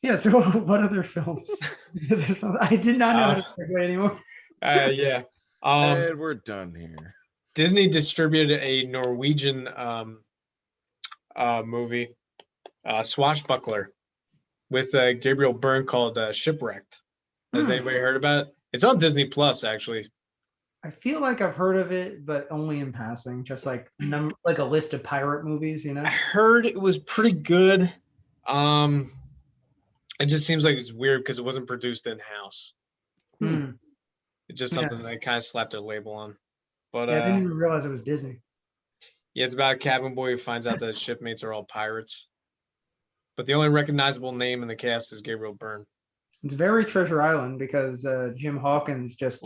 Yeah. So what other films? I did not know how to segue anymore. Yeah. And we're done here. Disney distributed a Norwegian movie, Swashbuckler, with Gabriel Byrne called Shipwrecked. Has anybody heard about it? It's on Disney Plus, actually. I feel like I've heard of it, but only in passing, just like like a list of pirate movies, you know? I heard it was pretty good. It just seems like it's weird because it wasn't produced in-house. It's just something that they kind of slapped their label on. But yeah, I didn't even realize it was Disney. Yeah, it's about a cabin boy who finds out that his shipmates are all pirates. But the only recognizable name in the cast is Gabriel Byrne. It's very Treasure Island because Jim Hawkins just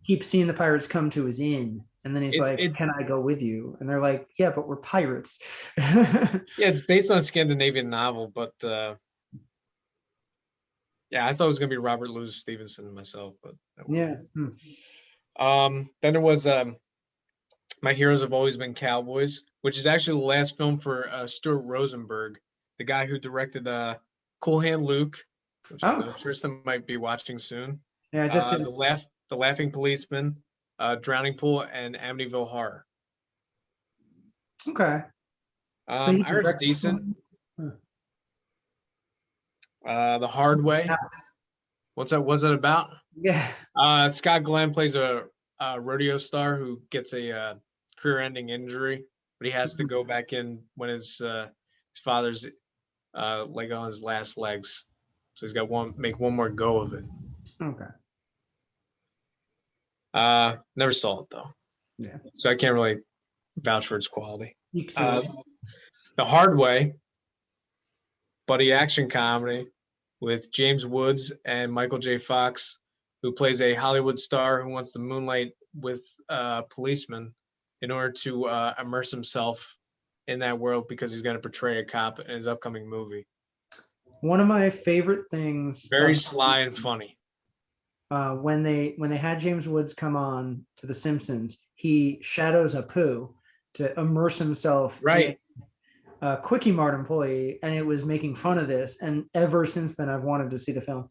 keeps seeing the pirates come to his inn. And then he's can I go with you? And they're like, yeah, but we're pirates. Yeah, it's based on a Scandinavian novel, but yeah, I thought it was going to be Robert Louis Stevenson myself. But yeah. Then there was My Heroes Have Always Been Cowboys, which is actually the last film for Stuart Rosenberg, the guy who directed Cool Hand Luke, which Tristan might be watching soon. Yeah, I just did. The Laughing Policeman, Drowning Pool, and Amityville Horror. Okay. I heard it's decent. The Hard Way. Yeah. What's that about? Yeah. Scott Glenn plays a rodeo star who gets a career-ending injury, but he has to go back in when his father's like on his last legs, so he's got make one more go of it. Okay. Never saw it though. Yeah. So I can't really vouch for its quality. The Hard Way, buddy action comedy with James Woods and Michael J. Fox, who plays a Hollywood star who wants to moonlight with policemen in order to immerse himself in that world because he's going to portray a cop in his upcoming movie. One of my favorite things. Very sly and funny. When they had James Woods come on to The Simpsons, he shadows Apu to immerse himself in a Quickie Mart employee, and it was making fun of this. And ever since then, I've wanted to see the film.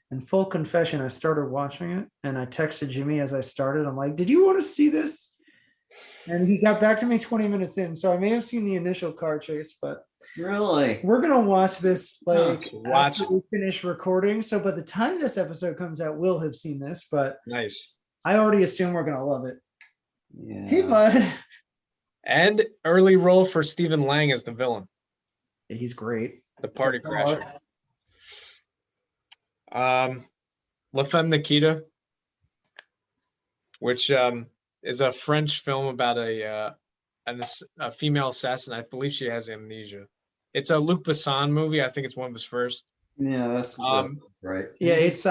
And full confession, I started watching it, and I texted Jimmy as I started. I'm like, "Did you want to see this?" And he got back to me 20 minutes in, so I may have seen the initial car chase, but really, we're gonna watch this after we finish recording. So by the time this episode comes out, we'll have seen this. But nice. I already assume we're gonna love it. Yeah. Hey, bud. And early role for Stephen Lang as the villain. Yeah, he's great. The party crasher. La Femme Nikita, which is a French film about a female assassin. I believe she has amnesia. It's a Luc Besson movie. I think it's one of his first. Yeah, that's right. Yeah, it's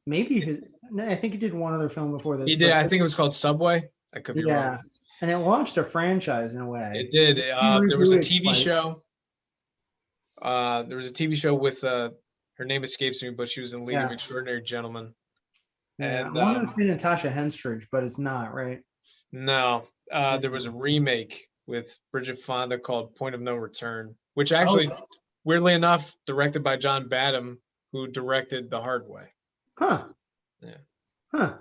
maybe his. I think he did one other film before this. He did. I think it was called Subway. I could be wrong. And it launched a franchise in a way. It did. There was a TV show. There was a TV show with her name escapes me, but she was in League of Extraordinary Gentlemen. Yeah, and, I want to say Natasha Henstridge, but it's not, right? No. There was a remake with Bridget Fonda called Point of No Return, which actually, weirdly enough, directed by John Badham, who directed The Hard Way. Huh. Yeah. Huh.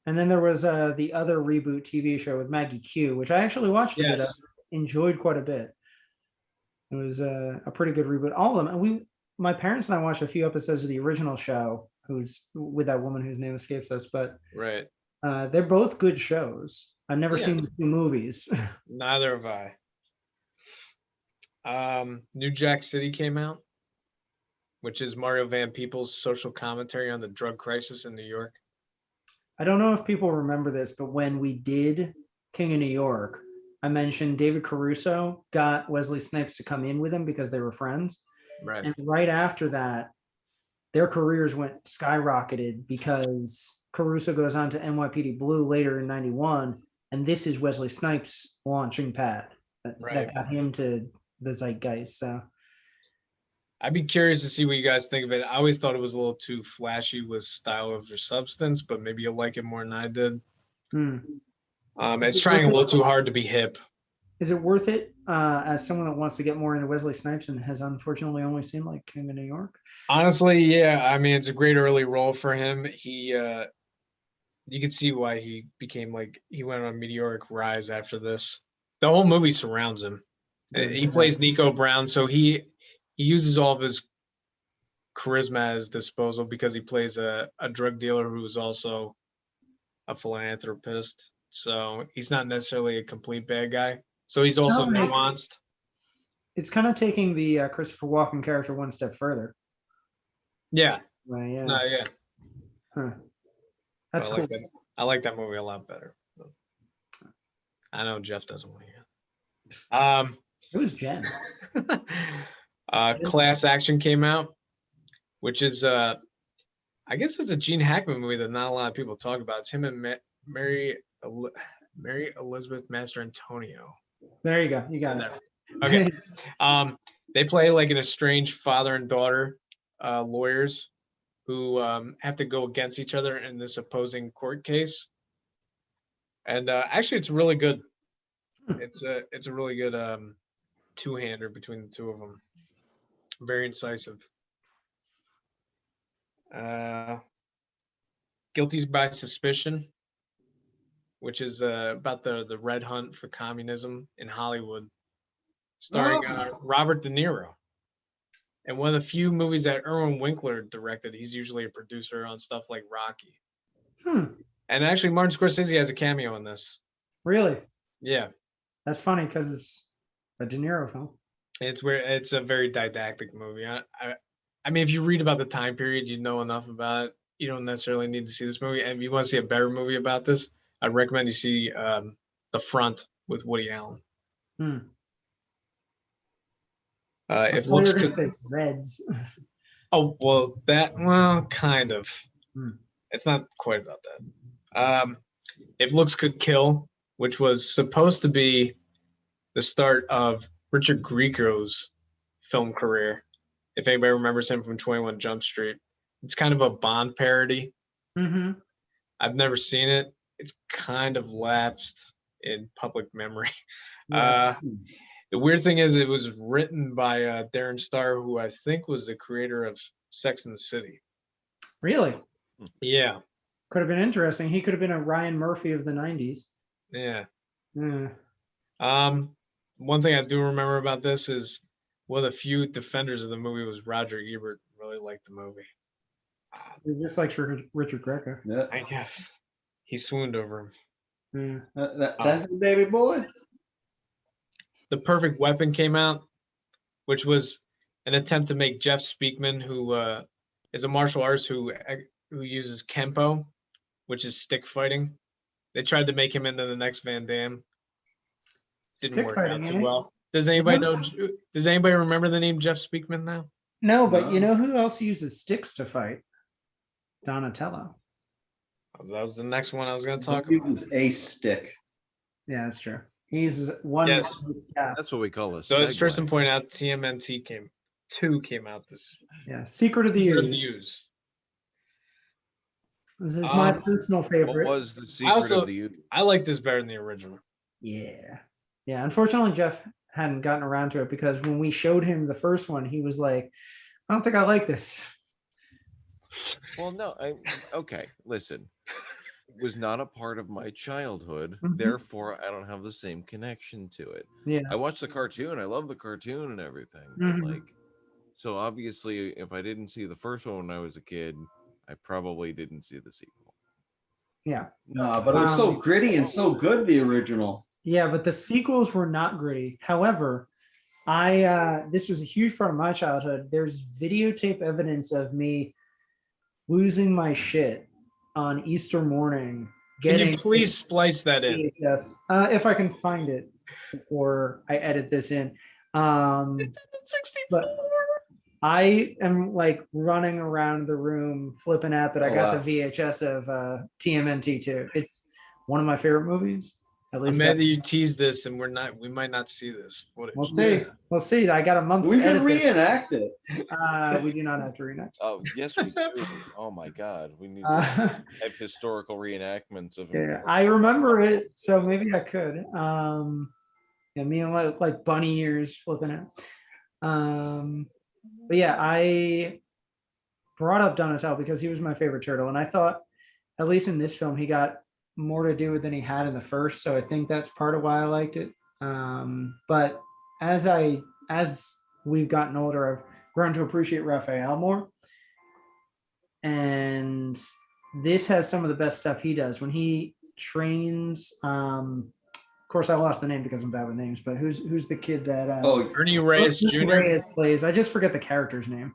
And then there was the other reboot TV show with Maggie Q, which I actually watched a bit of, enjoyed quite a bit. It was a pretty good reboot. All of them. And my parents and I watched a few episodes of the original show, who's with that woman whose name escapes us, but they're both good shows. I've never seen the two movies. Neither have I. New Jack City came out, which is Mario Van Peebles' social commentary on the drug crisis in New York. I don't know if people remember this, but when we did King of New York, I mentioned David Caruso got Wesley Snipes to come in with him because they were friends. Right. And right after that, their careers went skyrocketed because Caruso goes on to NYPD Blue later in '91, and this is Wesley Snipes' launching pad that got him to the zeitgeist. So I'd be curious to see what you guys think of it. I always thought it was a little too flashy with style over substance, but maybe you'll like it more than I did. It's trying a little too hard to be hip. Is it worth it? As someone that wants to get more into Wesley Snipes and has unfortunately only seen like King of New York. Honestly, yeah. I mean, it's a great early role for him. You can see why he became like he went on a meteoric rise after this. The whole movie surrounds him. He plays Nico Brown, so he uses all of his charisma at his disposal because he plays a drug dealer who's also a philanthropist. So he's not necessarily a complete bad guy. So he's also nuanced. It's kind of taking the Christopher Walken character one step further. Yeah. Yeah. Yeah. Huh. That's cool. I like that movie a lot better. I know Jeff doesn't want to hear. It was Jen. Class Action came out, which is I guess it's a Gene Hackman movie that not a lot of people talk about. It's him and Mary Elizabeth Master-Antonio. There you go. You got it. Okay. They play like an estranged father and daughter lawyers who have to go against each other in this opposing court case. And actually, it's really good. It's a really good two-hander between the two of them. Very incisive. Guilty by Suspicion, which is about the red hunt for communism in Hollywood, starring Robert De Niro. And one of the few movies that Irwin Winkler directed. He's usually a producer on stuff like Rocky. And actually, Martin Scorsese has a cameo in this. Really? Yeah. That's funny because it's a De Niro film. It's a very didactic movie. I mean, if you read about the time period, you know enough about it. You don't necessarily need to see this movie. And if you want to see a better movie about this, I'd recommend you see The Front with Woody Allen. If looks could Reds. Oh well, kind of. It's not quite about that. If Looks Could Kill, which was supposed to be the start of Richard Grieco's film career. If anybody remembers him from 21 Jump Street, it's kind of a Bond parody. I've never seen it. It's kind of lapsed in public memory. The weird thing is it was written by Darren Star, who I think was the creator of Sex and the City. Really? Yeah. Could have been interesting. He could have been a Ryan Murphy of the 90s. Yeah. One thing I do remember about this is one of the few defenders of the movie was Roger Ebert. Really liked the movie. He just likes Richard Greco. Yeah. I guess he swooned over him. That's the baby boy. The Perfect Weapon came out, which was an attempt to make Jeff Speakman, who is a martial artist who uses Kempo, which is stick fighting. They tried to make him into the next Van Damme. Didn't work out too well. Does anybody know? Does anybody remember the name Jeff Speakman now? No, but you know who else uses sticks to fight? Donatello. That was the next one I was going to talk about. He uses a stick. Yeah, that's true. He's one. Yes. That's what we call a So as Tristan pointed out, TMNT came out this. Yeah, Secret of the Use. This is my personal favorite. What was the Secret of the Use? I like this better than the original. Yeah. Unfortunately, Jeff hadn't gotten around to it because when we showed him the first one, he was like, "I don't think I like this." Well, no. Okay, listen. It was not a part of my childhood, therefore I don't have the same connection to it. Yeah. I watched the cartoon. I love the cartoon and everything. But so obviously, if I didn't see the first one when I was a kid, I probably didn't see the sequel. Yeah. No, but it was so gritty and so good, the original. Yeah, but the sequels were not gritty. However, this was a huge part of my childhood. There's videotape evidence of me losing my shit on Easter morning. Can you please splice that in? Yes, if I can find it before I edit this in. But I am like running around the room flipping out that I got the VHS of TMNT too. It's one of my favorite movies. At least I'm mad that you teased this, and we might not see this. We'll see. We'll see. I got a month. We can reenact it. We do not have to reenact. Oh yes, we do. Oh my God, we need to have historical reenactments of. Yeah, I remember it, so maybe I could. Yeah, me and like bunny ears flipping out. But yeah, I brought up Donatello because he was my favorite turtle, and I thought, at least in this film, he got more to do with than he had in the first. So I think that's part of why I liked it. But as we've gotten older, I've grown to appreciate Raphael more. And this has some of the best stuff he does when he trains. Of course, I lost the name because I'm bad with names. But who's the kid that? Ernie Reyes Jr. Reyes plays. I just forget the character's name.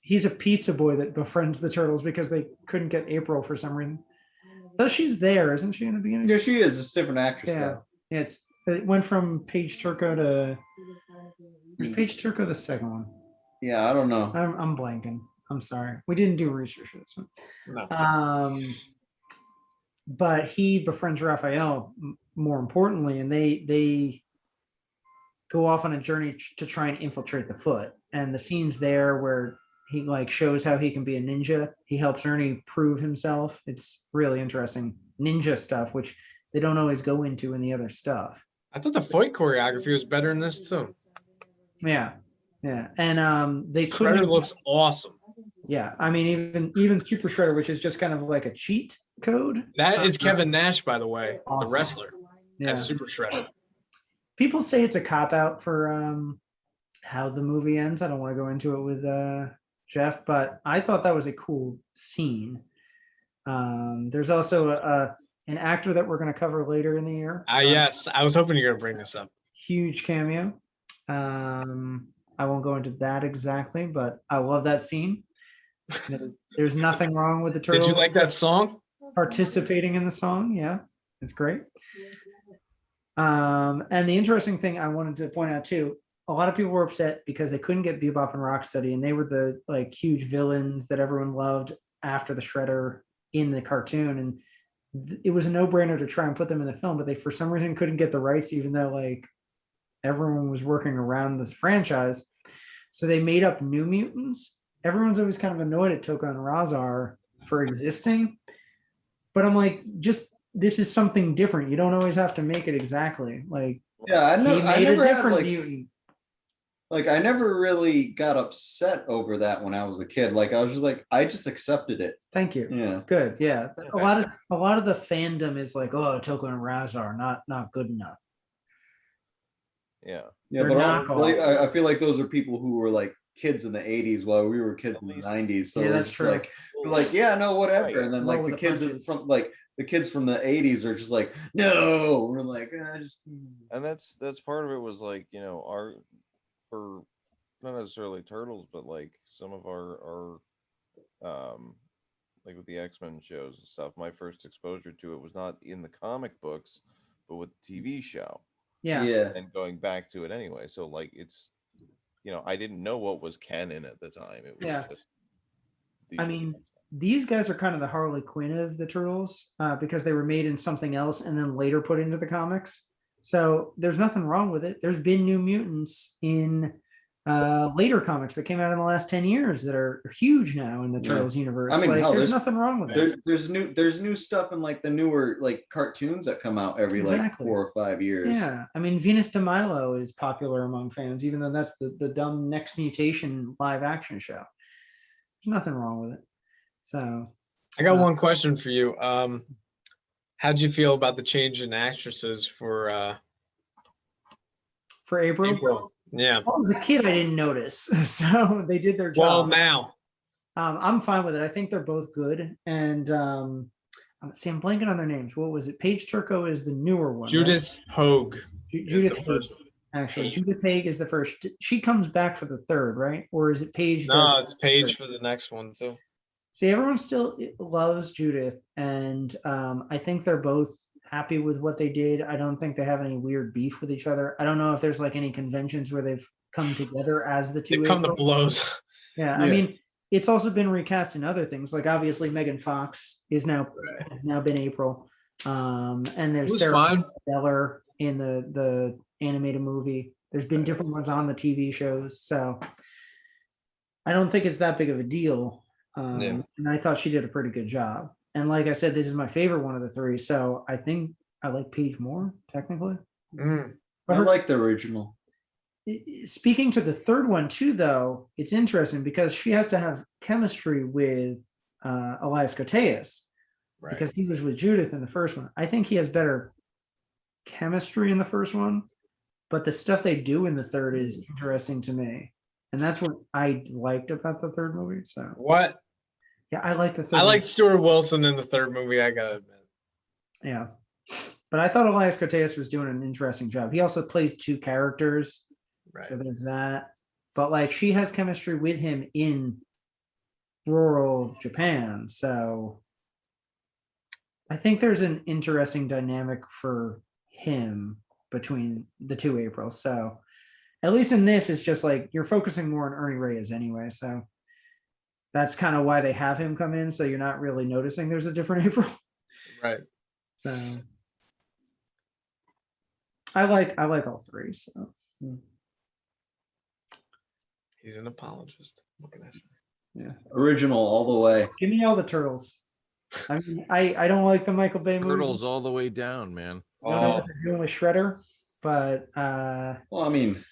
He's a pizza boy that befriends the turtles because they couldn't get April for some reason. Though she's there, isn't she, in the beginning? Yeah, she is. It's a different actress, though. Yeah, it went from Paige Turco to. Where's Paige Turco, the second one? Yeah, I don't know. I'm blanking. I'm sorry. We didn't do research for this one. No. But he befriends Raphael, more importantly, and they go off on a journey to try and infiltrate the Foot. And the scenes there where he like shows how he can be a ninja. He helps Ernie prove himself. It's really interesting ninja stuff, which they don't always go into in the other stuff. I thought the fight choreography was better in this too. Yeah, and they couldn't. Shredder looks awesome. Yeah, I mean, even Super Shredder, which is just kind of like a cheat code. That is Kevin Nash, by the way, awesome. The wrestler, as Super Shredder. People say it's a cop out for how the movie ends. I don't want to go into it with Jeff, but I thought that was a cool scene. There's also an actor that we're going to cover later in the year. Yes, I was hoping you're going to bring this up. Huge cameo. I won't go into that exactly, but I love that scene. There's nothing wrong with the turtle. Did you like that song? Participating in the song, yeah, it's great. And the interesting thing I wanted to point out too, a lot of people were upset because they couldn't get Bebop and Rocksteady, and they were the like huge villains that everyone loved after the Shredder in the cartoon, and it was a no-brainer to try and put them in the film, but they for some reason couldn't get the rights, even though like everyone was working around this franchise. So they made up New Mutants. Everyone's always kind of annoyed at Toka and Razar for existing, but I'm like, just this is something different. You don't always have to make it exactly like. Yeah, I know. He made a different mutant. Like I never really got upset over that when I was a kid. Like I was just like, I just accepted it. Thank you. Yeah. Good. Yeah. A lot of the fandom is like, oh, Toka and Razar not good enough. Yeah. Yeah, They're but like, I feel like those are people who were like kids in the 80s while we were kids in the 90s. So yeah, that's it's true. like, yeah, no, whatever. Right. And then like Roll the with kids punches. from like the kids from the 80s are just like, no. We're like, I just. And that's part of it was like, you know, for not necessarily Turtles, but like some of our like with the X-Men shows and stuff, my first exposure to it was not in the comic books, but with the TV show. Yeah. And going back to it anyway. So like it's, you know, I didn't know what was canon at the time. It was just I mean, these guys are kind of the Harley Quinn of the Turtles because they were made in something else and then later put into the comics. So there's nothing wrong with it. There's been New Mutants in later comics that came out in the last 10 years that are huge now in the Turtles universe. I mean, like, hell, there's nothing wrong with it. There's new stuff in like the newer like cartoons that come out every like 4 or 5 years. Yeah, I mean, Venus de Milo is popular among fans, even though that's the dumb Next Mutation live action show. There's nothing wrong with it. So I got one question for you. How'd you feel about the change in actresses for April? Yeah. Well, as a kid, I didn't notice. So they did their job. Well, now. I'm fine with it. I think they're both good. And I'm blanking on their names. What was it? Paige Turco is the newer one. Judith right? Hogue. Judith Haig. Actually, Judith Haig is the first. She comes back for the third, right? Or is it Paige? No, it's Paige for the next one too. See, everyone still loves Judith, and I think they're both happy with what they did. I don't think they have any weird beef with each other. I don't know if there's like any conventions where they've come together as the two. They've come to blows. Yeah, I mean, it's also been recast in other things. Like obviously, Megan Fox has now been April, and there's Sarah Beller in the animated movie. There's been different ones on the TV shows, so I don't think it's that big of a deal. And I thought she did a pretty good job. And like I said, this is my favorite one of the three. So I think I like Paige more technically. But I like the original. Speaking to the third one too, though, it's interesting because she has to have chemistry with Elias Koteas, right, because he was with Judith in the first one. I think he has better chemistry in the first one, but the stuff they do in the third is interesting to me, and that's what I liked about the third movie. So what? Yeah, I like the third. I like Stuart Wilson in the third movie. I gotta admit. Yeah, but I thought Elias Koteas was doing an interesting job. He also plays two characters. Right. So there's that. But like she has chemistry with him in rural Japan. So I think there's an interesting dynamic for him between the two Aprils. So at least in this, it's just like you're focusing more on Ernie Reyes anyway. So that's kind of why they have him come in. So you're not really noticing there's a different April. Right. So I like all three. So he's an apologist. What can I say? Yeah, original all the way. Give me all the turtles. I mean, I don't like the Michael Bay movies. Turtles all the way down, man. I don't know what they're doing with Shredder, but well, I mean,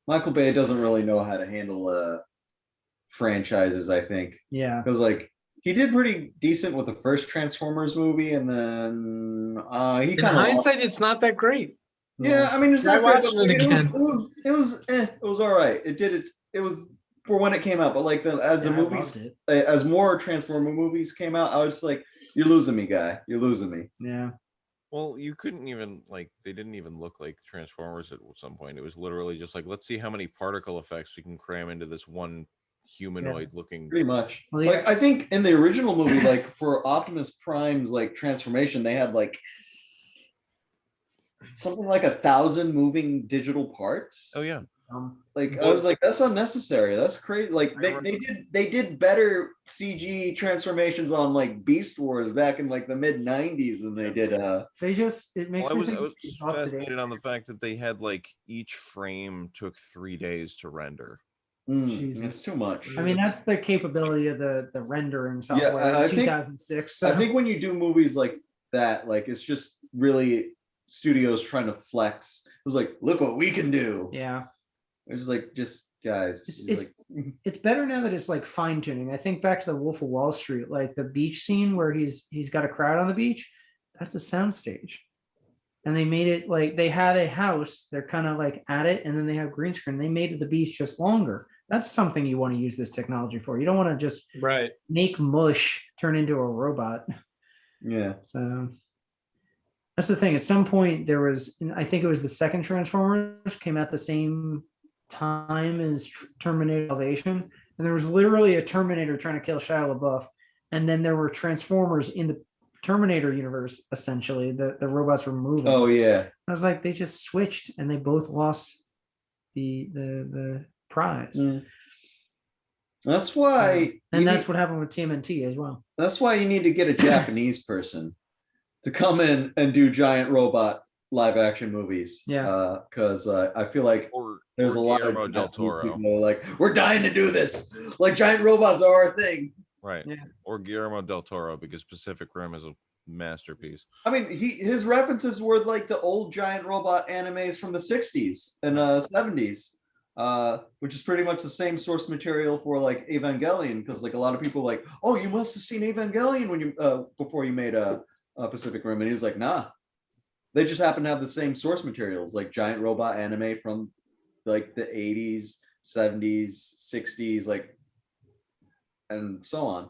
Michael Bay doesn't really know how to handle franchises, I think. Yeah, because like he did pretty decent with the first Transformers movie, and then he kind of. In hindsight, it's not that great. Yeah, I mean, it's not great, but it again. It was all right. It was for when it came out, but like as the movies, as more Transformer movies came out, I was just like, "You're losing me, guy. You're losing me." Yeah. Well, you couldn't even they didn't even look like Transformers at some point. It was literally just like, let's see how many particle effects we can cram into this one humanoid looking. Pretty much. Well, like I think in the original movie, like for Optimus Prime's like transformation, they had like something like 1,000 moving digital parts. Oh yeah. Like I was like, that's unnecessary. That's crazy. Like they did better CG transformations on like Beast Wars back in like the mid '90s than they did. It makes me think I was fascinated on the fact that they had like each frame took 3 days to render. It's too much. I mean, that's the capability of the rendering software. Yeah, in 2006. I think when you do movies like that, like it's just really studios trying to flex. It's like, look what we can do. Yeah. It's like, just guys. It's better now that it's like fine tuning. I think back to the Wolf of Wall Street, like the beach scene where he's got a crowd on the beach. That's a soundstage, and they made it like they had a house. They're kind of like at it, and then they have green screen. They made the beach just longer. That's something you want to use this technology for. You don't want to just make mush turn into a robot. Yeah. So that's the thing. At some point, there was, I think it was the second Transformers came out the same time as Terminator Salvation, and there was literally a Terminator trying to kill Shia LaBeouf, and then there were Transformers in the Terminator universe. Essentially, the robots were moving. Oh yeah. I was like, they just switched, and they both lost the prize. That's why, that's what happened with TMNT as well. That's why you need to get a Japanese person to come in and do giant robot live action movies. Yeah. Because I feel like there's a lot of Del Toro. people like, we're dying to do this. Like giant robots are our thing. Right. Yeah. Or Guillermo Del Toro, because Pacific Rim is a masterpiece. I mean, his references were like the old giant robot animes from the 60s and 70s. Which is pretty much the same source material for like Evangelion, because like a lot of people like, oh, you must have seen Evangelion when you before you made a Pacific Rim, and he's like, nah, they just happen to have the same source materials, like giant robot anime from like the 80s, 70s, 60s, like, and so on.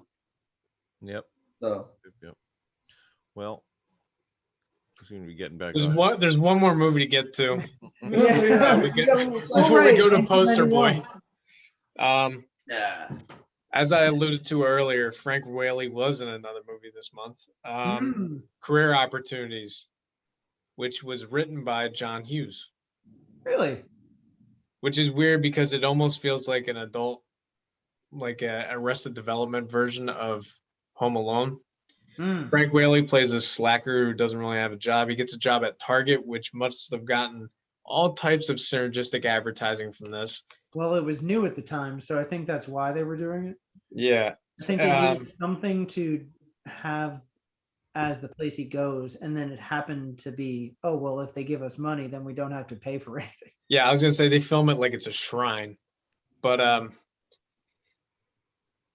Yep. So. Yep. Well. Going to be getting back. There's one more movie to get to. Before we go to Poster Boy. Yeah. As I alluded to earlier, Frank Whaley was in another movie this month. Career Opportunities, which was written by John Hughes. Really? Which is weird because it almost feels like an adult, like a Arrested Development version of Home Alone. Frank Whaley plays a slacker who doesn't really have a job. He gets a job at Target, which must have gotten all types of synergistic advertising from this. Well, it was new at the time, so I think that's why they were doing it. Yeah. I think they needed something to have as the place he goes, and then it happened to be, oh well, if they give us money, then we don't have to pay for anything. Yeah, I was gonna say they film it like it's a shrine, but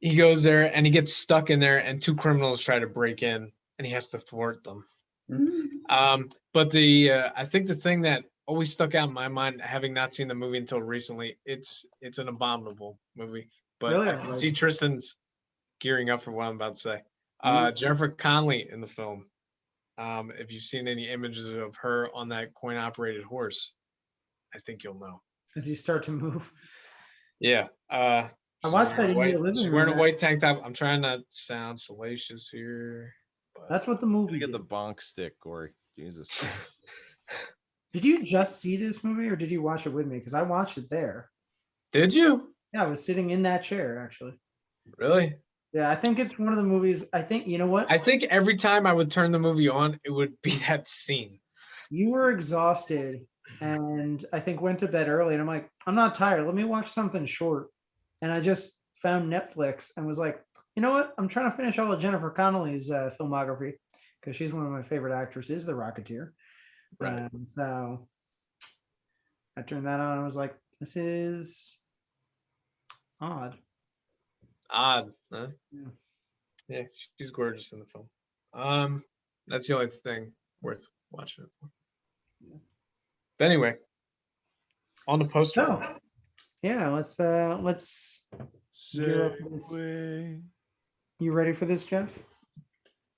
he goes there and he gets stuck in there, and 2 criminals try to break in, and he has to thwart them. But I think the thing that always stuck out in my mind, having not seen the movie until recently, it's an abominable movie. But Really? I can see Tristan's gearing up for what I'm about to say. Jennifer Connelly in the film. If you've seen any images of her on that coin-operated horse, I think you'll know. As you start to move. Yeah. I watched that in your living She's room. wearing a white tank top. I'm trying not to sound salacious here. But That's what the movie Get did. the bonk stick, Corey. Jesus. Did you just see this movie, or did you watch it with me? Because I watched it there. Did you? Yeah, I was sitting in that chair, actually. Really? Yeah, I think it's one of the movies. I think, you know what? I think every time I would turn the movie on, it would be that scene. You were exhausted and I think went to bed early. And I'm like, I'm not tired. Let me watch something short. And I just found Netflix and was like, you know what? I'm trying to finish all of Jennifer Connelly's filmography because she's one of my favorite actresses, The Rocketeer. Right. And so I turned that on and I was like, this is odd. Odd, huh? Yeah. Yeah, she's gorgeous in the film. That's the only thing worth watching it for. Yeah. But anyway, on the poster. Oh, yeah, let's gear up for this. You ready for this, Jeff?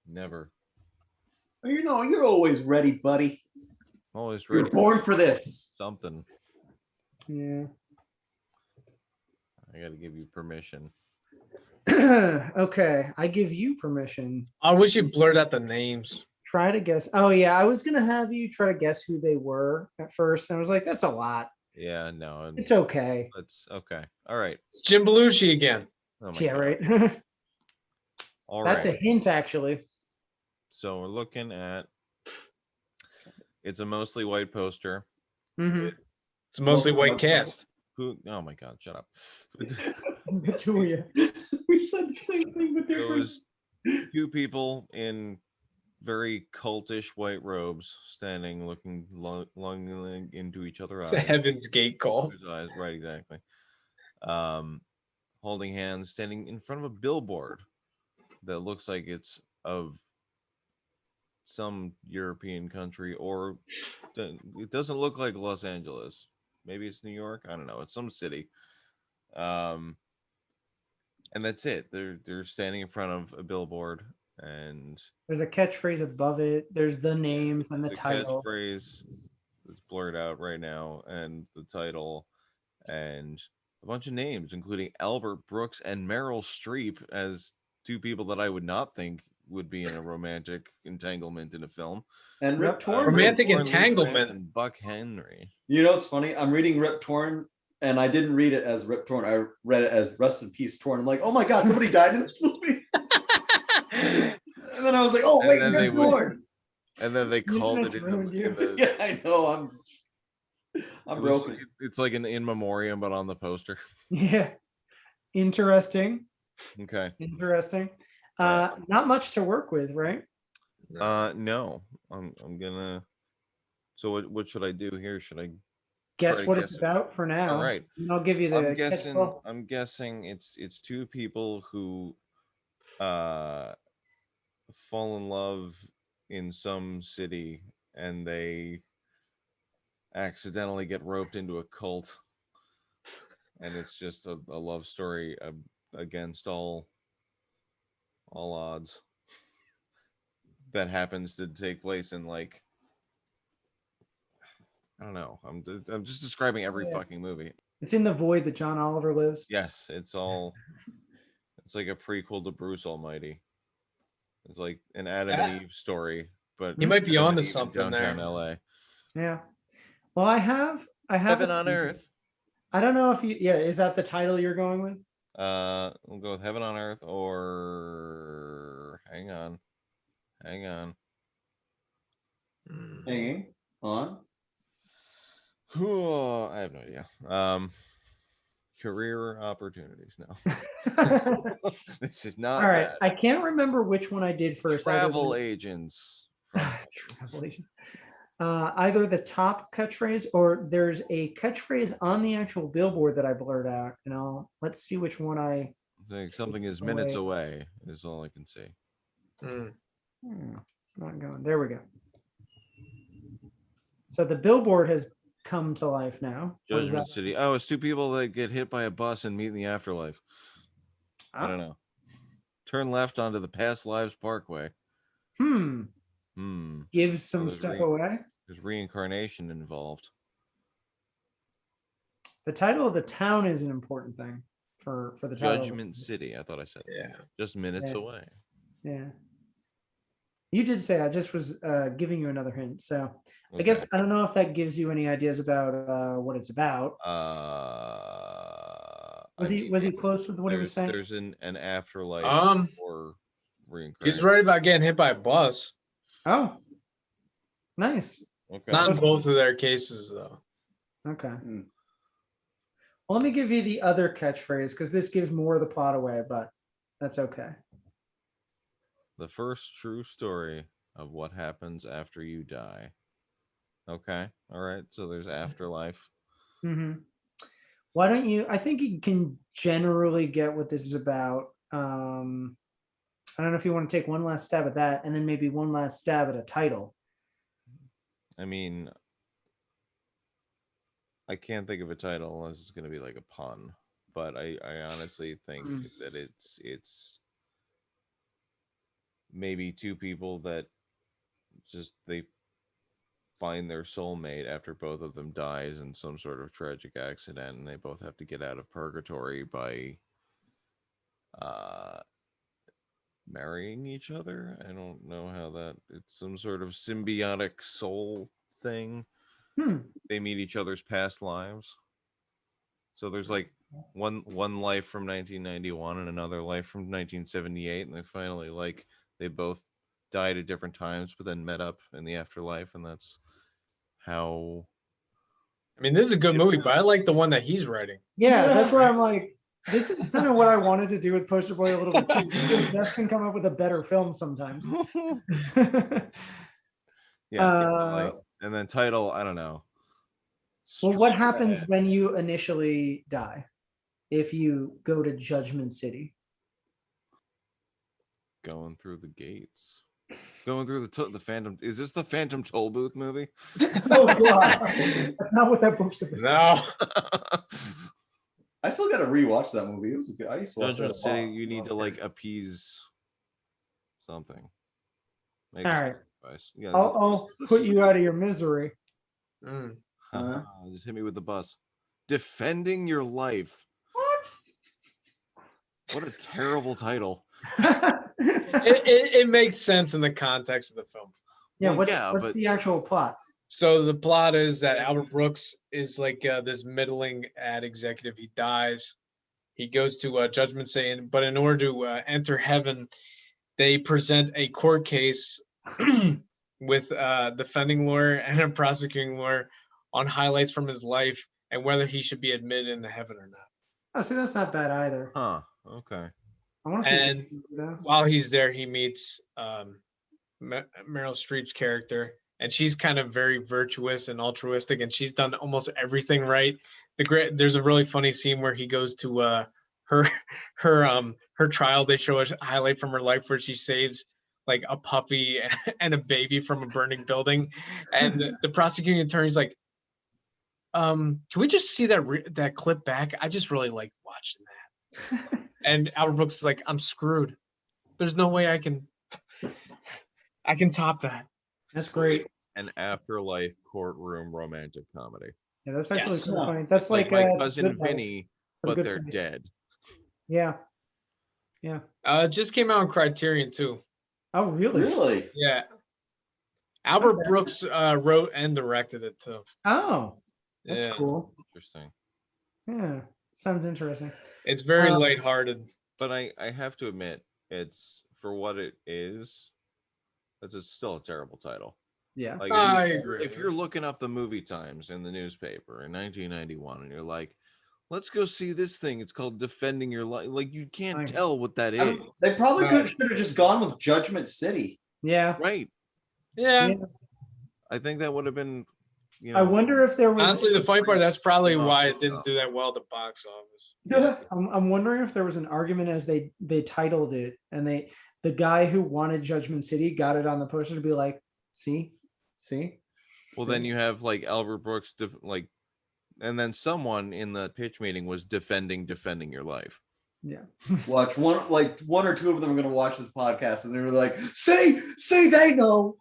Never. You know, you're always ready, buddy. Always You're ready. born for this. Something. Yeah. I got to give you permission. Okay, I give you permission. I wish you blurred out the names. Try to guess. Oh yeah, I was gonna have you try to guess who they were at first, and I was like, that's a lot. Yeah, no. It's okay. It's okay. All right. It's Jim Belushi again. Oh my Yeah, God. right. All That's right. a hint, actually. So we're looking at. It's a mostly white poster. Mm-hmm. It's mostly white cast. Who? Oh my God! Shut up. The two of you. We said the same thing, but different. Those 2 people in very cultish white robes, standing, looking longingly into each other's It's a eyes. Heaven's Gate call. Eyes, right, exactly. Holding hands, standing in front of a billboard that looks like it's of some European country, or it doesn't look like Los Angeles. Maybe it's New York. I don't know. It's some city. And that's it. They're standing in front of a billboard, and There's a catchphrase above it. There's the names and the title. Catchphrase that's blurred out right now, and the title, and a bunch of names, including Albert Brooks and Meryl Streep, as 2 people that I would not think would be in a romantic entanglement in a film. And Rip Torn. Romantic entanglement. And Buck Henry. You know, it's funny. I'm reading Rip Torn, and I didn't read it as Rip Torn. I read it as Rest in Peace Torn. I'm like, oh my God, somebody died in this movie. And then I was like, oh wait, Rip Torn. And then they called it in the Yeah, I know. I'm broken. It's like an in memoriam, but on the poster. Yeah. Interesting. Okay. Interesting. Not much to work with, right? No. I'm gonna. So what should I do here? Should I guess what it's about for now? All right. And I'll give you the. I'm guessing it's 2 people who fall in love in some city, and they accidentally get roped into a cult, and it's just a love story against all odds that happens to take place in, like, I don't know. I'm just describing every fucking movie. It's in the void that John Oliver lives. Yes, it's like a prequel to Bruce Almighty. It's like an Adam and Eve story, but you might be Adam onto and Eve in something downtown there. LA. Yeah. Well, I have Heaven on Earth. I don't know if you. Yeah, is that the title you're going with? We'll go with Heaven on Earth, or hang on. Hanging on. I have no idea. Career opportunities. No, this is not All right. that. I can't remember which one I did first. Travel agents. Travel agent. Either the top catchphrase or there's a catchphrase on the actual billboard that I blurred out, and let's see which one I. Like something is minutes away is all I can see. It's not going. There we go. So the billboard has come to life now. Judgment City. Oh, it's two people that get hit by a bus and meet in the afterlife. I don't know. Turn left onto the Past Lives Parkway. Gives some stuff away. There's reincarnation involved. The title of the town is an important thing for the title. Judgment City. I thought I said. Yeah. Just minutes away. Yeah. You did say. I just was giving you another hint. So okay. I guess I don't know if that gives you any ideas about what it's about. Was he close with what he was saying? There's an afterlife or reincarnation. He's right about getting hit by a bus. Oh, nice. Okay. Not in both of their cases though. Okay. Well, let me give you the other catchphrase because this gives more of the plot away, but that's okay. The first true story of what happens after you die. Okay. All right. So there's afterlife. Why don't you? I think you can generally get what this is about. I don't know if you want to take one last stab at that and then maybe one last stab at a title. I mean, I can't think of a title unless it's going to be like a pun, but I honestly think that it's maybe two people that just they find their soulmate after both of them dies in some sort of tragic accident, and they both have to get out of purgatory by marrying each other. I don't know how that. It's some sort of symbiotic soul thing. They meet each other's past lives. So there's like one life from 1991 and another life from 1978, and they finally they both died at different times, but then met up in the afterlife, and that's how. I mean, this is a good movie, but I like the one that he's writing. Yeah, that's where I'm like, this is kind of what I wanted to do with Poster Boy a little bit too. Jeff can come up with a better film sometimes. Yeah, and then title, I don't know. Well, what happens when you initially die? If you go to Judgment City? Going through the gates. Going through the Phantom. Is this the Phantom Toll Booth movie? Oh God, that's not what that book's about. No. I still got to rewatch that movie. It was good. I used to watch Judgment that City. You need to appease something. All right. Yeah, I'll put you out of your misery. Just hit me with the bus. Defending your life. What a terrible title. it makes sense in the context of the film. Yeah, what's the actual plot? So the plot is that Albert Brooks is like this middling ad executive. He dies. He goes to Judgment City, but in order to enter heaven, they present a court case with a defending lawyer and a prosecuting lawyer on highlights from his life and whether he should be admitted into heaven or not. Oh, see, that's not bad either. Huh. Okay. I want to see. And while he's there, he meets Meryl Streep's character, and she's kind of very virtuous and altruistic, and she's done almost everything right. There's a really funny scene where he goes to her trial. They show a highlight from her life where she saves like a puppy and a baby from a burning building, and the prosecuting attorney's like, can we just see that clip back? I just really like watching that. And Albert Brooks is like, I'm screwed. There's no way I can top that. That's great. An afterlife courtroom romantic comedy. Yeah, that's actually cool. Funny. That's like my cousin Vinny, but they're dead. Yeah. Yeah. It just came out on Criterion too. Oh, really? Really? Yeah. Albert Brooks wrote and directed it too. Oh, that's cool. Interesting. Yeah, sounds interesting. It's very lighthearted. But I have to admit, it's for what it is. It's still a terrible title. Yeah, like I agree. If you're looking up the movie times in the newspaper in 1991, and you're like, let's go see this thing. It's called Defending Your Life. Like, you can't tell what that is. I mean, they probably should have just gone with Judgment City. Yeah. Right. Yeah. I think that would have been, I wonder if there was honestly the funny part. That's probably why it didn't do that well at the box office. Yeah. I'm wondering if there was an argument as they titled it, and the guy who wanted Judgment City got it on the poster to be like, see. Well, then you have like Albert Brooks, and then someone in the pitch meeting was defending Your Life. Yeah. Watch one or two of them are going to watch this podcast, and they were like, "See, they know."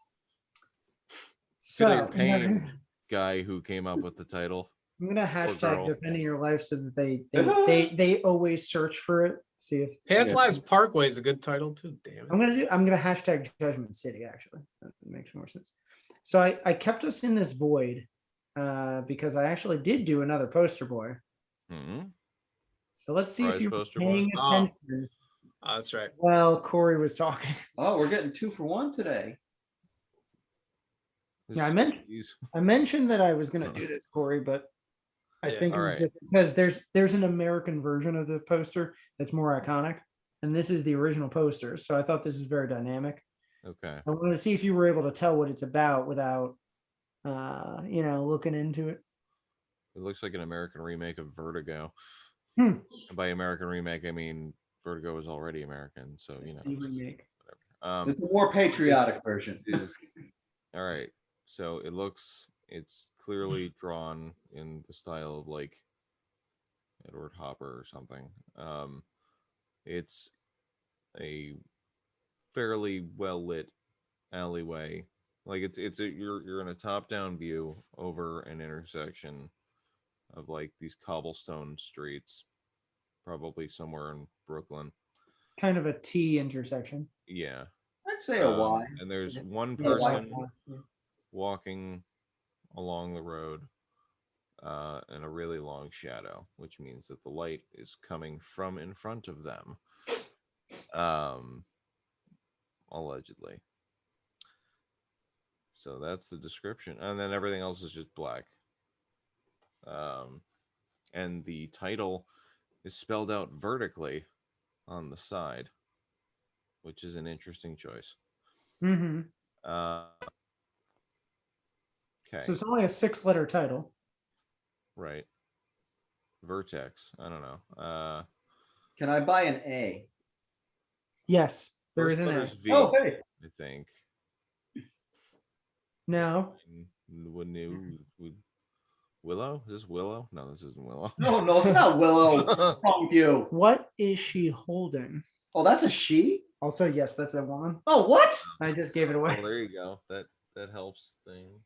So Payne guy who came up with the title. I'm gonna hashtag Defending Your Life so that they always search for it. See if Past Lives Parkway is a good title too. Damn it. I'm gonna hashtag Judgment City. Actually, that makes more sense. So I kept us in this void because I actually did do another poster boy. Mm-hmm. So let's see if you're paying attention. Oh, that's right. Well, Corey was talking. Oh, we're getting 2 for 1 today. Yeah, I mentioned that I was going to do this, Corey, but I think it was just because there's an American version of the poster that's more iconic, and this is the original poster. So I thought this was very dynamic. Okay. I wanted to see if you were able to tell what it's about without, looking into it. It looks like an American remake of Vertigo. And by American remake, I mean Vertigo was already American, so remake. Whatever. It's a more patriotic version. All right. So it's clearly drawn in the style of like Edward Hopper or something. It's a fairly well lit alleyway. Like you're in a top down view over an intersection of like these cobblestone streets, probably somewhere in Brooklyn. Kind of a T intersection. Yeah. I'd say a Y. And there's one person walking along the road in a really long shadow, which means that the light is coming from in front of them, allegedly. So that's the description, and then everything else is just black. And the title is spelled out vertically on the side, which is an interesting choice. Mm-hmm. Okay. So it's only a 6-letter title. Right. Vertex. I don't know. Can I buy an A? Yes, there is an A. V, oh, hey. I think. No. Willow? Is this Willow? No, this isn't Willow. No, it's not Willow. What's wrong with you? What is she holding? Oh, that's a she? Also, yes, that's a woman. Oh, what? I just gave it away. Oh, there you go. That helps things.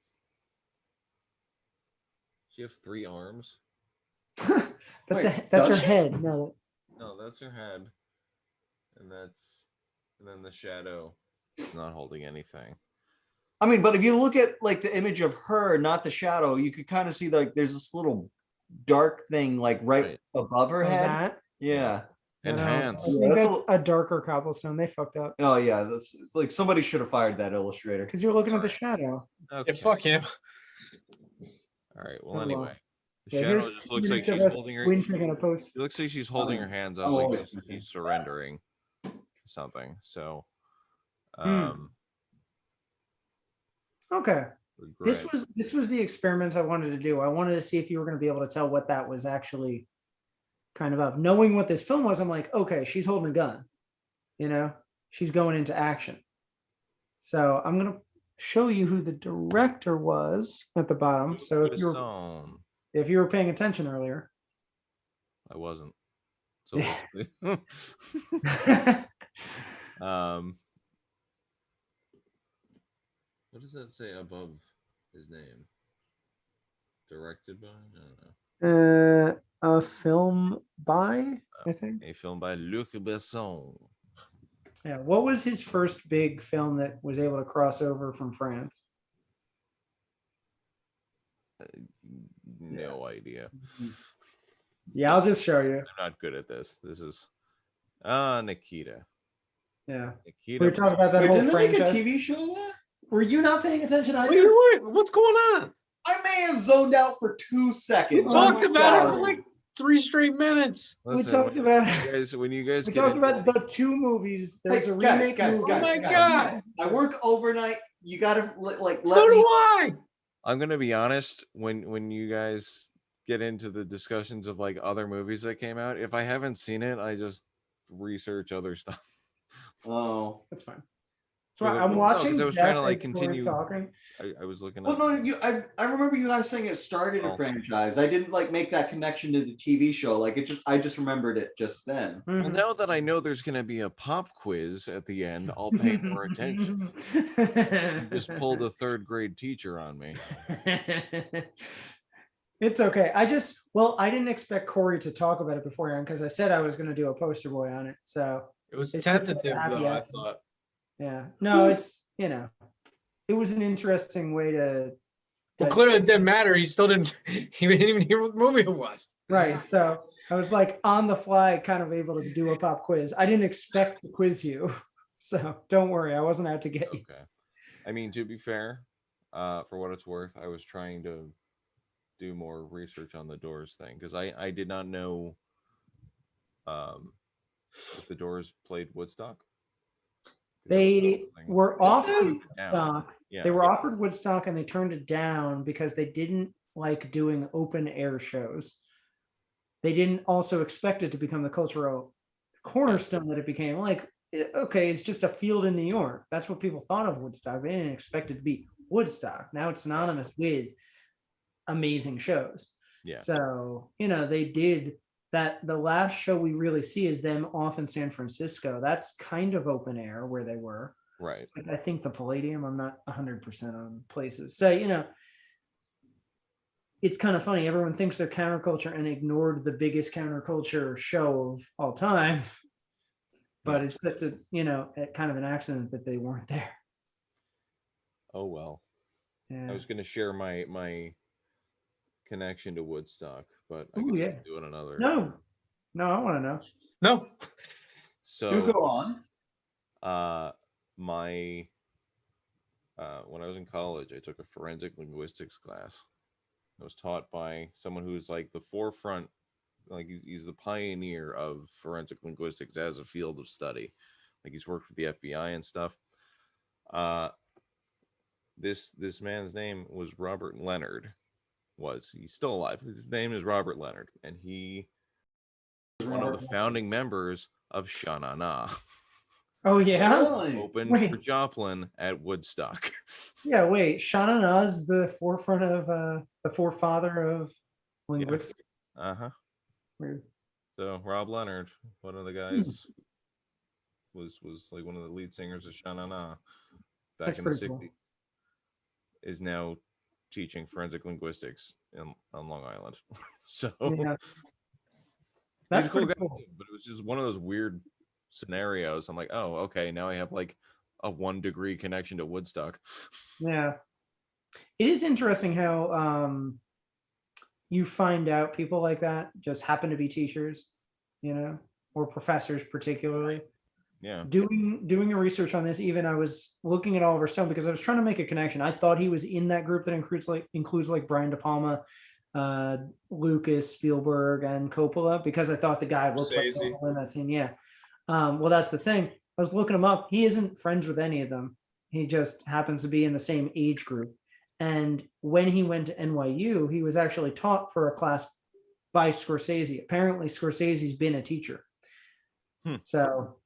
She have 3 arms. that's Wait, her head. No, that's her head. And then the shadow is not holding anything. I mean, but if you look at like the image of her, not the shadow, you could kind of see like there's this little dark thing like right above her head. That? Yeah. And hands. I think that's a darker cobblestone. They fucked up. Oh yeah, it's like somebody should have fired that illustrator. Because you're looking at the shadow. Okay. Yeah, fuck him. All right. Well, anyway, the Yeah, shadow just looks like she's holding her. It looks like she's holding her hands up, like she's surrendering something. So, okay. This was the experiment I wanted to do. I wanted to see if you were going to be able to tell what that was actually kind of. Knowing what this film was, I'm like, okay, she's holding a gun. She's going into action. So I'm going to show you who the director was at the bottom. So if you were paying attention earlier. I wasn't. So what does that say above his name? Directed by? I don't know. A film by, I think. A film by Luc Besson. Yeah. What was his first big film that was able to cross over from France? No idea. Yeah, I'll just show you. I'm not good at this. This is Nikita. Yeah. Nikita. We were talking about that whole didn't franchise. they make a TV show of that? Were you not paying attention? What's going on? I may have zoned out for 2 seconds. We talked about it for like 3 straight minutes. We talked about when you guys we get talked into about the 2 movies. There's Hey, a remake guys, movie. Oh my God. I work overnight. You gotta like So let do me. I. I'm gonna be honest, when you guys get into the discussions of like other movies that came out, if I haven't seen it, I just research other stuff. Oh, That's fine. So I'm No, watching. I was trying to Death like as Tori's continue. talking. I was looking well, up. no, I remember you guys saying it started a Oh. franchise. I didn't like make that connection to the TV show. Like I just remembered it just then. Well, Mhm. now that I know there's gonna be a pop quiz at the end, I'll pay more attention. You just pulled a 3rd grade teacher on me. It's okay. I didn't expect Corey to talk about it beforehand because I said I was going to do a poster boy on it. So It was it's just a tentative happy though, I accident. thought. Yeah. No, it's it was an interesting way to. Well, clearly it didn't matter. He didn't even hear what movie it was. Right. So I was like on the fly, kind of able to do a pop quiz. I didn't expect to quiz you. So don't worry. I wasn't out to get you. Okay. I mean, to be fair, for what it's worth, I was trying to do more research on the Doors thing because I did not know if the Doors played Woodstock. They were offered Woodstock. Yeah. They were offered Woodstock and they turned it down because they didn't like doing open air shows. They didn't also expect it to become the cultural cornerstone that it became. Like, okay, it's just a field in New York. That's what people thought of Woodstock. They didn't expect it to be Woodstock. Now it's synonymous with amazing shows. Yeah. So, they did that. The last show we really see is them off in San Francisco. That's kind of open air where they were. Right. Like, I think the Palladium, I'm not 100% on places. So, it's kind of funny. Everyone thinks they're counterculture and ignored the biggest counterculture show of all time. But it's just a kind of an accident that they weren't there. Oh well. Yeah. I was going to share my connection to Woodstock, but I Ooh, can yeah. do it another. No, I want to know. No. So do go on. My when I was in college, I took a forensic linguistics class. It was taught by someone who's like the forefront, like he's the pioneer of forensic linguistics as a field of study. Like he's worked with the FBI and stuff. This man's name was Robert Leonard. He's still alive? His name is Robert Leonard, and he was one of the founding members of Sha-Na-Na. Oh yeah, opened for Joplin at Woodstock. Yeah, wait. Sha-Na-Na's the forefront of the forefather of linguistics. Yeah. Weird. So Rob Leonard, one of the guys, was like one of the lead singers of Sha-Na-Na back in the 60s. Cool. Is now teaching forensic linguistics on Long Island. So yeah. That's a cool guy, cool. but it was just one of those weird scenarios. I'm like, oh, okay, now I have like a 1 degree connection to Woodstock. Yeah, it is interesting how you find out people like that just happen to be teachers, or professors particularly. Yeah. Doing the research on this, even I was looking at Oliver Stone because I was trying to make a connection. I thought he was in that group that includes Brian De Palma, Lucas, Spielberg, and Coppola, because I thought the guy looked like Coppola in that scene. Yeah. Well, that's the thing. I was looking him up. He isn't friends with any of them. He just happens to be in the same age group. And when he went to NYU, he was actually taught for a class by Scorsese. Apparently, Scorsese's been a teacher. So,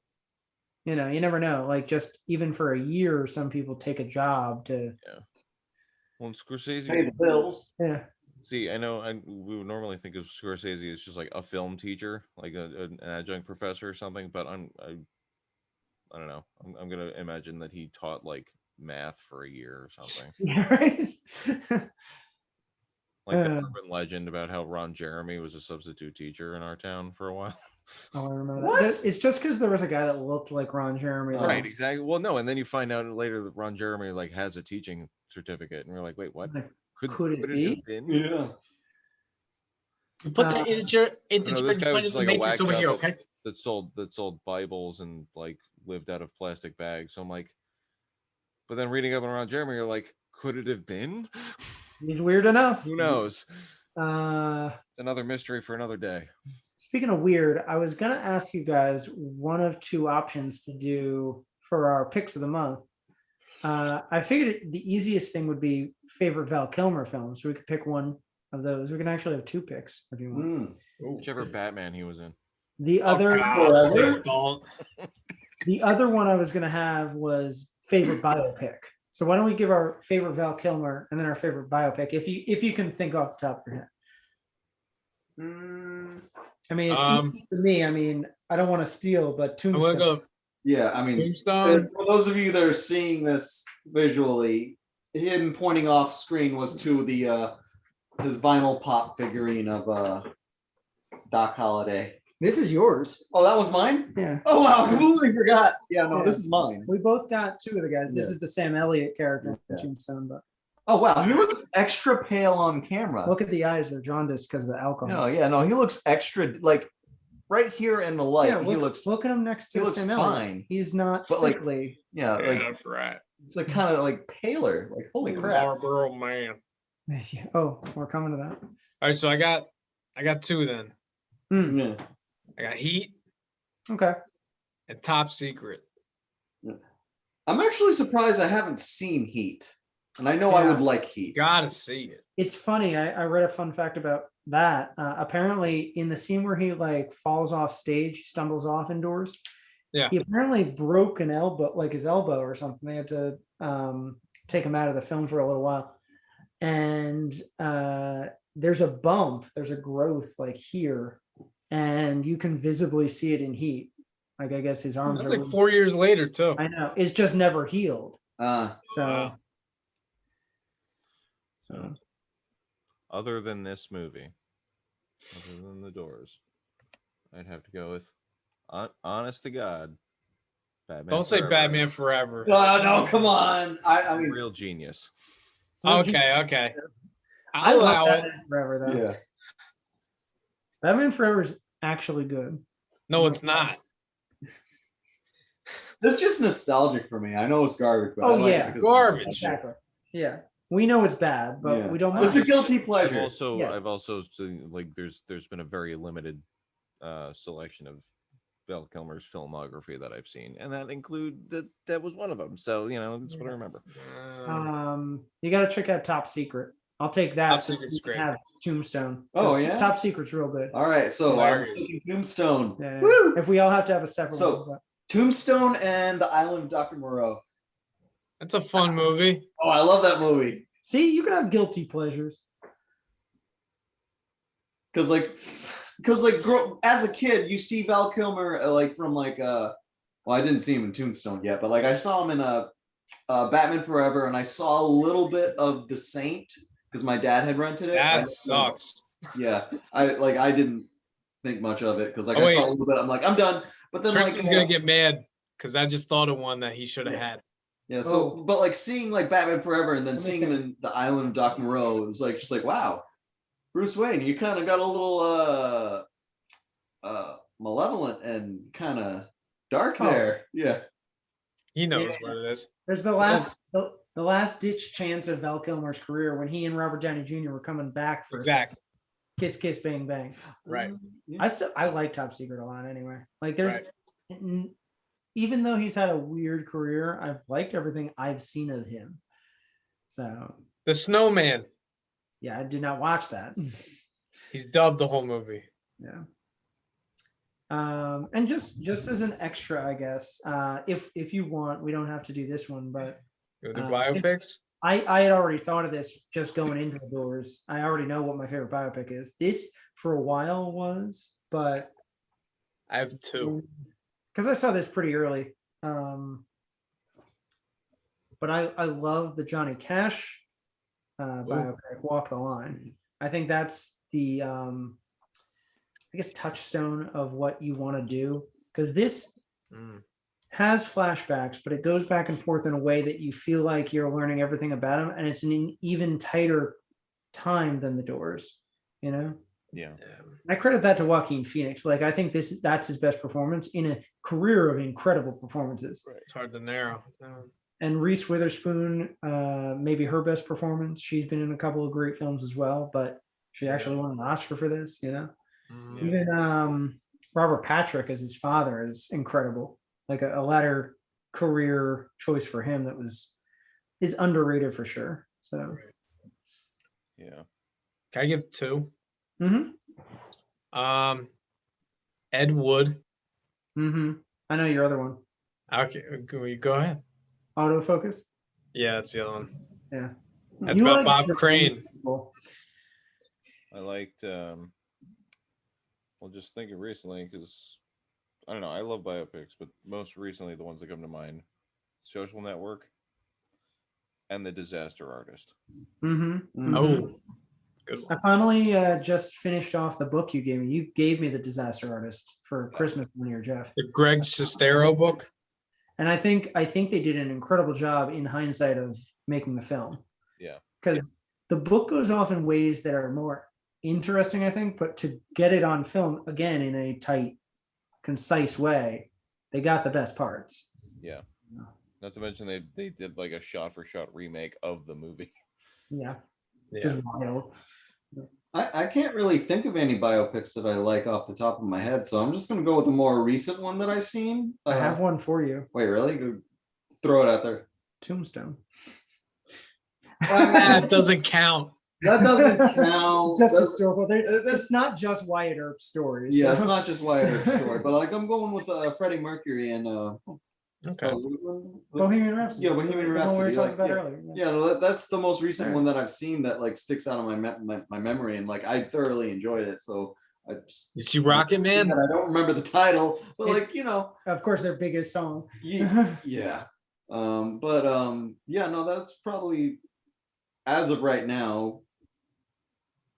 you never know. Like, just even for a year, some people take a job to. Yeah. Well, Scorsese pay the bills. Yeah. See, I know we would normally think of Scorsese as just like a film teacher, like an adjunct professor or something, but I don't know. I'm gonna imagine that he taught like math for a year or something. Yeah, right. Like the urban legend about how Ron Jeremy was a substitute teacher in our town for a while. Oh, I remember that. It's just because there was a guy that looked like Ron Jeremy. Right, exactly. Well, no, and then you find out later that Ron Jeremy like has a teaching certificate, and we're like, wait, what? Could it be? Have been? Yeah. Put that into this guy was just like a whack over job here, okay? that sold Bibles and like lived out of plastic bags. So I'm like, but then reading up on Ron Jeremy, you're like, could it have been? He's weird enough. Who knows? Another mystery for another day. Speaking of weird, I was gonna ask you guys one of two options to do for our picks of the month. I figured the easiest thing would be favorite Val Kilmer film, so we could pick one of those. We can actually have two picks if you want. Whichever Batman he was in. The other, don't. the other one I was gonna have was favorite biopic. So why don't we give our favorite Val Kilmer and then our favorite biopic, if you can think off the top of your head. I mean, it's easy for me. I mean, I don't want to steal, but Tombstone. Go, yeah, I mean, Tombstone. For those of you that are seeing this visually, him pointing off screen was to the his vinyl pop figurine of Doc Holliday. This is yours. Oh, that was mine? Yeah. Oh wow, I completely forgot. Yeah, no, this is mine. We both got two of the guys. This is the Sam Elliott character in Yeah. Tombstone, but Oh wow, he looks extra pale on camera. look at the eyes, they're jaundiced because of the alcohol. No, yeah, no, he looks extra like right here in the light. Yeah, he looks look at him next to he looks Sam Elliott. fine. He's not But, like, sickly. yeah, like That's right. it's like kind of like paler. Like holy crap. Marlboro Man. Oh, we're coming to that. All right, so I got two then. Yeah. I got Heat Okay. and Top Secret. I'm actually surprised I haven't seen Heat. And I know I would like Heat. Gotta see it. It's funny. I read a fun fact about that. Apparently, in the scene where he like falls off stage, he stumbles off indoors. Yeah. He apparently broke an elbow, like his elbow or something. They had to take him out of the film for a little while. And there's a bump, there's a growth like here, and you can visibly see it in Heat. Like I guess his arms That's are like 4 years later too. I know. It's just never healed. So Wow. So, other than this movie, other than The Doors, I'd have to go with, honest to God, Batman. Don't say Forever. Batman Forever. No, come on. I mean, Real genius. Okay. I I'll love allow it. Batman Forever though. yeah. Batman Forever is actually good. No, it's not. This is just nostalgic for me. I know it's garbage, but I Oh, like yeah. it because Garbage. Exactly. Yeah. We know it's bad, but Yeah. we don't mind. It's a guilty I've pleasure. also seen, like there's been a very limited selection of Val Kilmer's filmography that I've seen, and that that was one of them. So that's what I remember. You got to check out Top Secret. I'll take that. Top so Secret's you can great. have Tombstone. Oh, 'Cause yeah? Top Secret's real good. All right, so I'm Hilarious. taking Tombstone. Yeah. Woo! If we all have to have a separate So- one. Tombstone and the Island of Dr. Moreau. That's a fun movie. Oh, I love that movie. See, you can have guilty pleasures. Because as a kid, you see Val Kilmer well, I didn't see him in Tombstone yet, but like I saw him in Batman Forever, and I saw a little bit of The Saint because my dad had rented it. That sucks. Yeah, I didn't think much of it because I wait. saw a little bit. I'm like, I'm done. But then Tristan's gonna get mad because I just thought of one that he should have had. yeah. So, but like seeing like Batman Forever and then Let me seeing him in the Island of Dr. Moreau, it was like just like wow, Bruce Wayne, you kind of got a little malevolent and kind of dark there. Yeah. He knows Yeah. what it is. There's the last ditch chance of Val Kilmer's career when he and Robert Downey Jr. were coming back for Exactly. Kiss Kiss Bang Bang. Right. I like Top Secret a lot anyway. Like even though he's had a weird career, I've liked everything I've seen of him. So The Snowman. yeah, I did not watch that. He's dubbed the whole movie. Yeah. And just as an extra, I guess, if you want, we don't have to do this one, but You want to do biopics? I had already thought of this just going into The Doors. I already know what my favorite biopic is. This for a while was, but I have two. because I saw this pretty early. But I love the Johnny Cash biopic, Walk the Line. I think that's the I guess touchstone of what you want to do, because this has flashbacks, but it goes back and forth in a way that you feel like you're learning everything about him, and it's an even tighter time than The Doors, Yeah. I credit that to Joaquin Phoenix. Like I think that's his best performance in a career of incredible performances. It's hard to narrow. And Reese Witherspoon, maybe her best performance. She's been in a couple of great films as well, but She actually won an Oscar for this, you know. Mm. Even Robert Patrick as his father is incredible. Like a latter career choice for him that is underrated for sure. So Yeah. Can I give two? mm-hmm. Ed Wood. Mm-hmm. I know your other one. Okay, go ahead. Autofocus. Yeah, that's the other one. Yeah. That's about Bob Crane. I liked well, just thinking recently, because I don't know, I love biopics, but most recently the ones that come to mind, Social Network and The Disaster Artist. Mm-hmm. Mm-hmm. Oh, good one. I finally just finished off the book you gave me. You gave me The Disaster Artist for Christmas one year, Jeff. The Greg Sestero book. And I think they did an incredible job in hindsight of making the film. Yeah. Because the book goes off in ways that are more interesting, I think, but to get it on film again in a tight, concise way, they got the best parts. Yeah. Not to mention they did like a shot-for-shot remake of the movie. Yeah. Yeah. Just wild. I can't really think of any biopics that I like off the top of my head, so I'm just gonna go with a more recent one that I've seen. I have one for you. Wait, really? Go, throw it out there. Tombstone. That doesn't count. That doesn't count. It's just historical. It's not just Wyatt Earp stories. Yeah, so. it's not just Wyatt Earp's story, but like I'm going with Freddie Mercury and Okay. Bohemian Rhapsody. Yeah, Bohemian The one we were Rhapsody. talking Like, about yeah, earlier. yeah, no, that's the most recent Alright. one that I've seen that like sticks out of my memory, and like I thoroughly enjoyed it. So I just, You see Rocket Man? I don't remember the title, but like Of course, their biggest song. yeah. Yeah, no, that's probably as of right now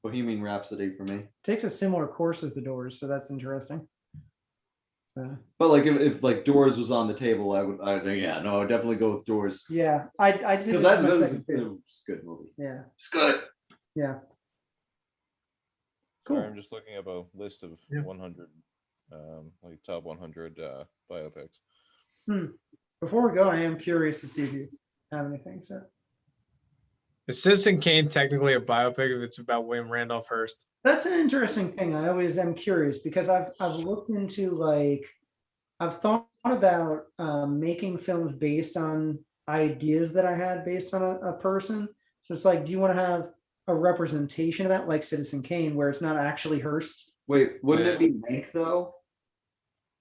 Bohemian Rhapsody for me. Takes a similar course as the Doors, so that's interesting. So. But like if like Doors was on the table, I would definitely go with Doors. Yeah, I did Because this that my was second a pick. good movie. Yeah, It's good. yeah. Cool. Sorry, I'm just looking up a list of Yeah. 100, like top 100 biopics. Before we go, I am curious to see if you have anything. So Is Citizen Kane technically a biopic if it's about William Randolph Hearst? that's an interesting thing. I always am curious because I've looked into I've thought about making films based on ideas that I had based on a person. So it's like, do you want to have a representation of that, like Citizen Kane, where it's not actually Hearst? Wait, wouldn't it be Mank though?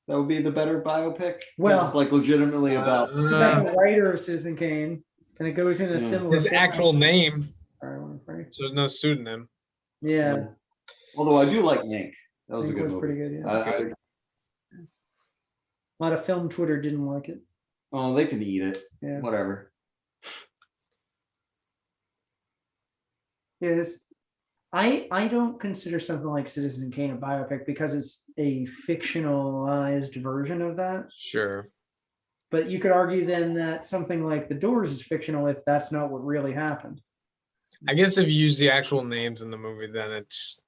That would be the better biopic. Well, it's like legitimately about you got the writer of Citizen Kane, and it goes in a similar. His actual name. Sorry, so there's no pseudonym. Yeah. Although I do like Mank. That was a good movie. Pretty good. Yeah. A lot of film Twitter didn't like it. Oh, they can eat it. Yeah. Whatever. Is I don't consider something like Citizen Kane a biopic because it's a fictionalized version of that. Sure. But you could argue then that something like The Doors is fictional if that's not what really happened. I guess if you use the actual names in the movie, then it's.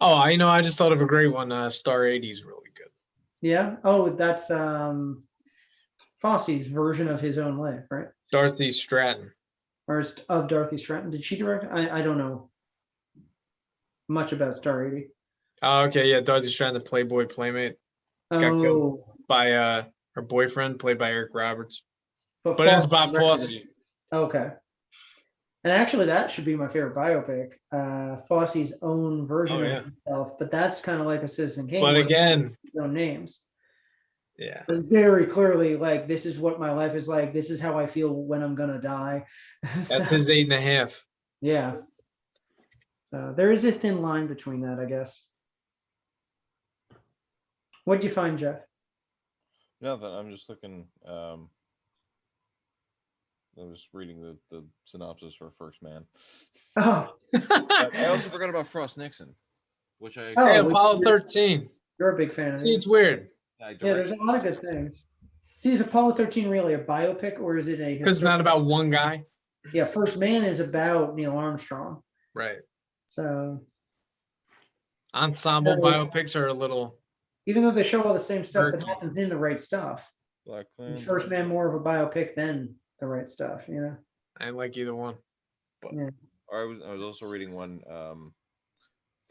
Oh, I just thought of a great one. Star 80 is really good. Yeah. Oh, that's Fosse's version of His Own Life, right? Dorothy Stratton. Or of Dorothy Stratton. Did she direct? I don't know much about Star 80. Oh, okay, yeah, Dorothy Stratton, the Playboy playmate, got killed by her boyfriend, played by Eric Roberts. But it's Bob Fosse. Okay. And actually, that should be my favorite biopic. Fosse's own version of himself, but that's kind of like a Citizen Kane. But again, his own names. Yeah. It's very clearly like, this is what my life is like. This is how I feel when I'm gonna die. That's his 8.5. Yeah. So there is a thin line between that, I guess. What'd you find, Jeff? Nothing. I'm just looking. I was reading the synopsis for First Man. Oh. I also forgot about Frost Nixon, which I. Hey, Apollo 13. You're a big fan of it. See, it's weird. Yeah, there's a lot of good things. See, is Apollo 13 really a biopic or is it a? Because it's not about one guy. Yeah, First Man is about Neil Armstrong. Right. So. Ensemble biopics are a little. Even though they show all the same stuff that happens in The Right Stuff. Black First Man more of a biopic than The Right Stuff, you know? I like either one. But yeah. I was also reading one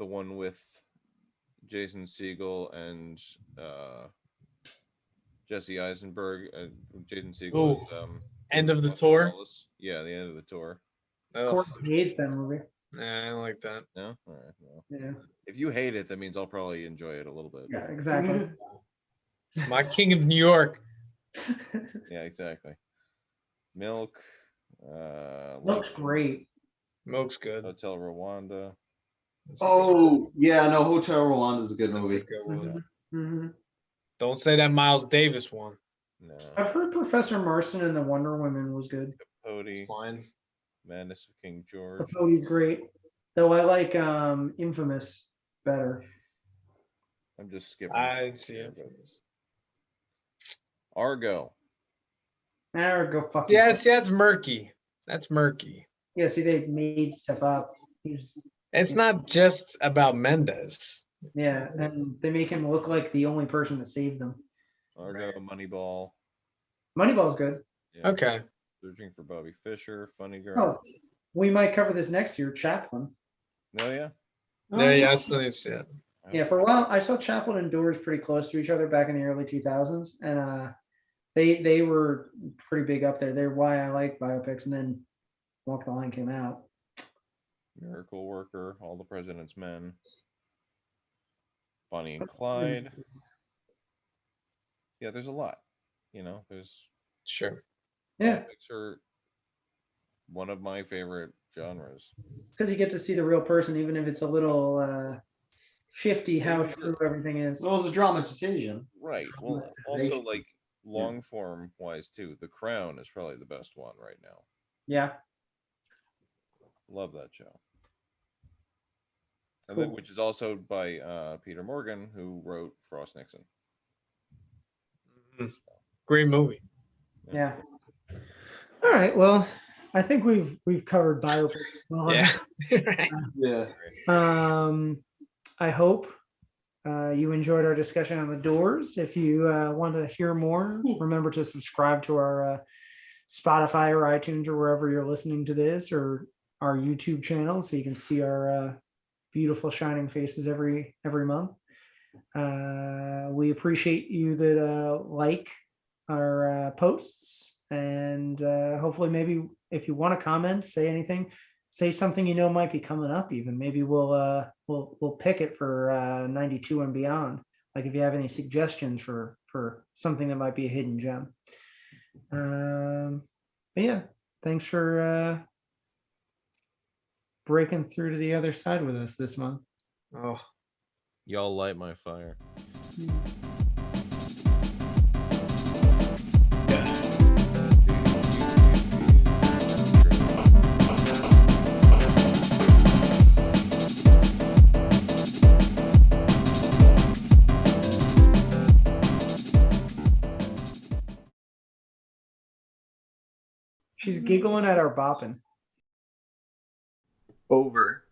the one with Jason Segel and Jesse Eisenberg. Jason Segel is End of the tour. Wallace. Yeah, the end of the tour. Courtney hates that movie. Nah, I don't like that. No, all right. Well, Yeah. if you hate it, that means I'll probably enjoy it a little bit. Yeah, exactly. My King of New York. Yeah, exactly. Milk. Looks great. Milk's good. Hotel Rwanda. Oh yeah, no, Hotel Rwanda is a good That's movie. a good one. Mm-hmm. Don't say that Miles Davis one. No. I've heard Professor Marston and the Wonder Woman was good. Capote. It's fine. Madness of King George. Capote's great. Though I like Infamous better. I'm just skipping. I didn't see it. Argo. Go fuck Yeah, yourself. see, that's murky. That's murky. Yeah, see, they made stuff up. It's not just about Mendez. Yeah, and they make him look like the only person that saved them. Argo, Moneyball. Moneyball's good. Yeah. Okay. Searching for Bobby Fischer, Funny Oh, Girl. we might cover this next year. Chaplin. Oh yeah. Yeah, I still need to see it. Yeah, for a while I saw Chaplin and Doors pretty close to each other back in the early 2000s, and they were pretty big up there. They're why I like biopics. And then Walk the Line came out. Miracle Worker, All the President's Men. Bonnie and Clyde. Yeah, there's a lot. There's Sure. Yeah, biopics are one of my favorite genres. because you get to see the real person, even if it's a little shifty how true everything is. Well, it was a dramatization. Right. Well, also like long form wise too. The Crown is probably the best one right now. Yeah. Love that show. And Cool. then, which is also by Peter Morgan, who wrote Frost Nixon. Great movie. Yeah. All right. Well, I think we've covered biopics. Yeah. Yeah. I hope you enjoyed our discussion on The Doors. If you want to hear more, remember to subscribe to our Spotify or iTunes or wherever you're listening to this, or our YouTube channel, so you can see our beautiful shining faces every month. We appreciate you that like our posts, and hopefully maybe if you want to comment, say anything, say something might be coming up. Even maybe we'll pick it for 92 and beyond. Like if you have any suggestions for something that might be a hidden gem. But yeah, thanks for breaking through to the other side with us this month. Oh, Y'all light my fire. She's giggling at our bopping. Over.